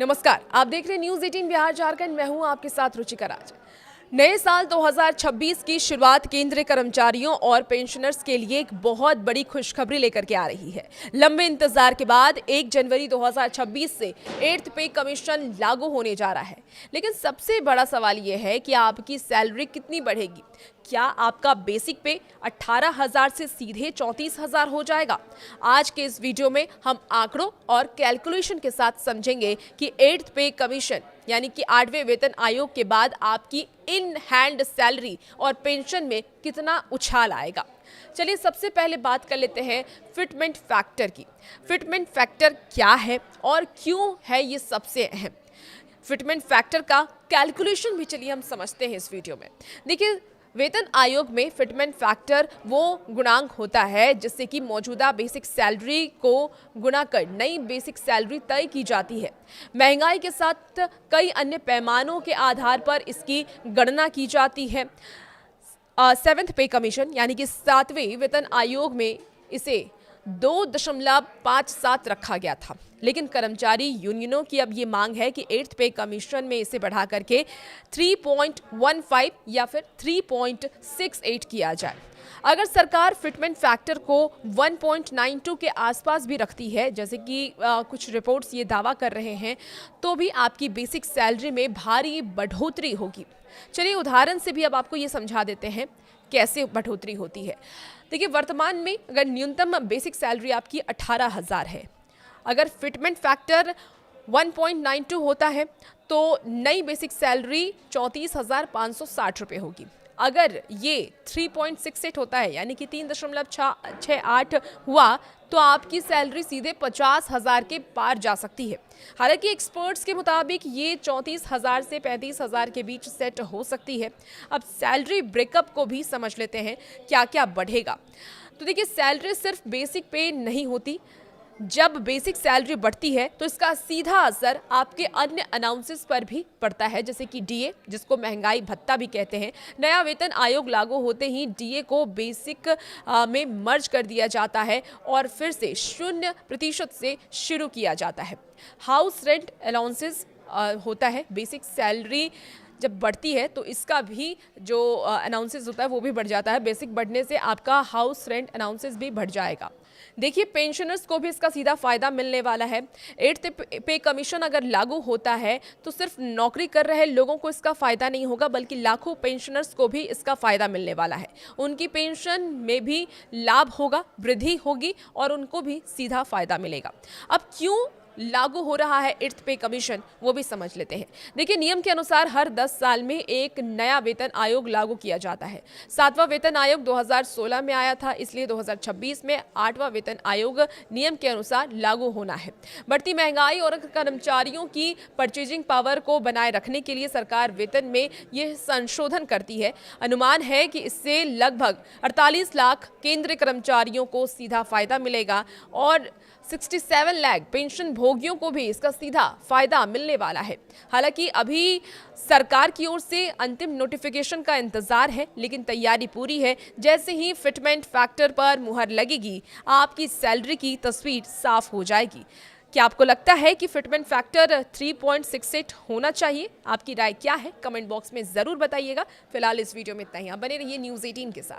नमस्कार, आप देख रहे हैं न्यूज 18 बिहार झारखंड। मैं हूं आपके साथ रुचिका राज। नए साल 2026 की शुरुआत केंद्रीय कर्मचारियों और पेंशनर्स के लिए एक बहुत बड़ी खुशखबरी लेकर के आ रही है। लंबे इंतजार के बाद 1 जनवरी 2026 से 8th पे कमीशन लागू होने जा रहा है। लेकिन सबसे बड़ा सवाल यह है कि आपकी सैलरी कितनी बढ़ेगी। क्या आपका बेसिक पे 18,000 से सीधे 34,000 हो जाएगा? आज के इस वीडियो में हम आंकड़ों और कैलकुलेशन के साथ समझेंगे कि 8th पे कमीशन यानी कि 8वें वेतन आयोग के बाद आपकी इन हैंड सैलरी और पेंशन में कितना उछाल आएगा। चलिए सबसे पहले बात कर लेते हैं फिटमेंट फैक्टर की। फिटमेंट फैक्टर क्या है और क्यों है ये सबसे अहम। फिटमेंट फैक्टर का कैलकुलेशन भी चलिए हम समझते हैं इस वीडियो में। देखिए, वेतन आयोग में फिटमेंट फैक्टर वो गुणांक होता है जिससे कि मौजूदा बेसिक सैलरी को गुणा कर नई बेसिक सैलरी तय की जाती है। महंगाई के साथ कई अन्य पैमानों के आधार पर इसकी गणना की जाती है। 7th पे कमीशन यानी कि 7वें वेतन आयोग में इसे 2.57 रखा गया था, लेकिन कर्मचारी यूनियनों की अब ये मांग है कि 8th पे कमीशन में इसे बढ़ा करके 3.15 या फिर 3.68 किया जाए। अगर सरकार फिटमेंट फैक्टर को 1.92 के आसपास भी रखती है, जैसे कि कुछ रिपोर्ट्स ये दावा कर रहे हैं, तो भी आपकी बेसिक सैलरी में भारी बढ़ोतरी होगी। चलिए उदाहरण से भी अब आपको ये समझा देते हैं कैसे बढ़ोतरी होती है। देखिए, वर्तमान में अगर न्यूनतम बेसिक सैलरी आपकी 18,000 है, अगर फिटमेंट फैक्टर 1.92 होता है तो नई बेसिक सैलरी 34,560 रुपये होगी। अगर ये 3.68 होता है यानी कि 3.68 हुआ तो आपकी सैलरी सीधे 50,000 के पार जा सकती है। हालांकि एक्सपर्ट्स के मुताबिक ये 34,000 से 35,000 के बीच सेट हो सकती है। अब सैलरी ब्रेकअप को भी समझ लेते हैं क्या क्या बढ़ेगा। तो देखिए, सैलरी सिर्फ बेसिक पे नहीं होती। जब बेसिक सैलरी बढ़ती है तो इसका सीधा असर आपके अन्य अनाउंसेस पर भी पड़ता है, जैसे कि डीए, जिसको महंगाई भत्ता भी कहते हैं। नया वेतन आयोग लागू होते ही डीए को बेसिक में मर्ज कर दिया जाता है और फिर से 0% से शुरू किया जाता है। हाउस रेंट अलाउंसेस होता है। बेसिक सैलरी जब बढ़ती है तो इसका भी जो अनाउंसेस होता है वो भी बढ़ जाता है। बेसिक बढ़ने से आपका हाउस रेंट अनाउंसेस भी बढ़ जाएगा। देखिए, पेंशनर्स को भी इसका सीधा फायदा मिलने वाला है। 8th पे कमीशन अगर लागू होता है तो सिर्फ नौकरी कर रहे लोगों को इसका फायदा नहीं होगा, बल्कि लाखों पेंशनर्स को भी इसका फायदा मिलने वाला है। उनकी पेंशन में भी लाभ होगा, वृद्धि होगी और उनको भी सीधा फायदा मिलेगा। अब क्यों लागू हो रहा है 8th पे कमीशन, वो भी समझ लेते हैं। देखिए, नियम के अनुसार हर 10 साल में एक नया वेतन आयोग लागू किया जाता है। 7वां वेतन आयोग 2016 में आया था, इसलिए 2026 में 8वां वेतन आयोग नियम के अनुसार लागू होना है। बढ़ती महंगाई और कर्मचारियों की परचेजिंग पावर को बनाए रखने के लिए सरकार वेतन में यह संशोधन करती है। अनुमान है कि इससे लगभग 48 लाख केंद्रीय कर्मचारियों को सीधा फायदा मिलेगा और 67 लाख पेंशन भोगियों को भी इसका सीधा फायदा मिलने वाला है। हालांकि अभी सरकार की ओर से अंतिम नोटिफिकेशन का इंतजार है, लेकिन तैयारी पूरी है। जैसे ही फिटमेंट फैक्टर पर मुहर लगेगी, आपकी सैलरी की तस्वीर साफ हो जाएगी। क्या आपको लगता है कि फिटमेंट फैक्टर 3.68 होना चाहिए? आपकी राय क्या है? कमेंट बॉक्स में जरूर बताइएगा। फिलहाल इस वीडियो में इतना ही। आप बने रहिए न्यूज़ 18 के साथ।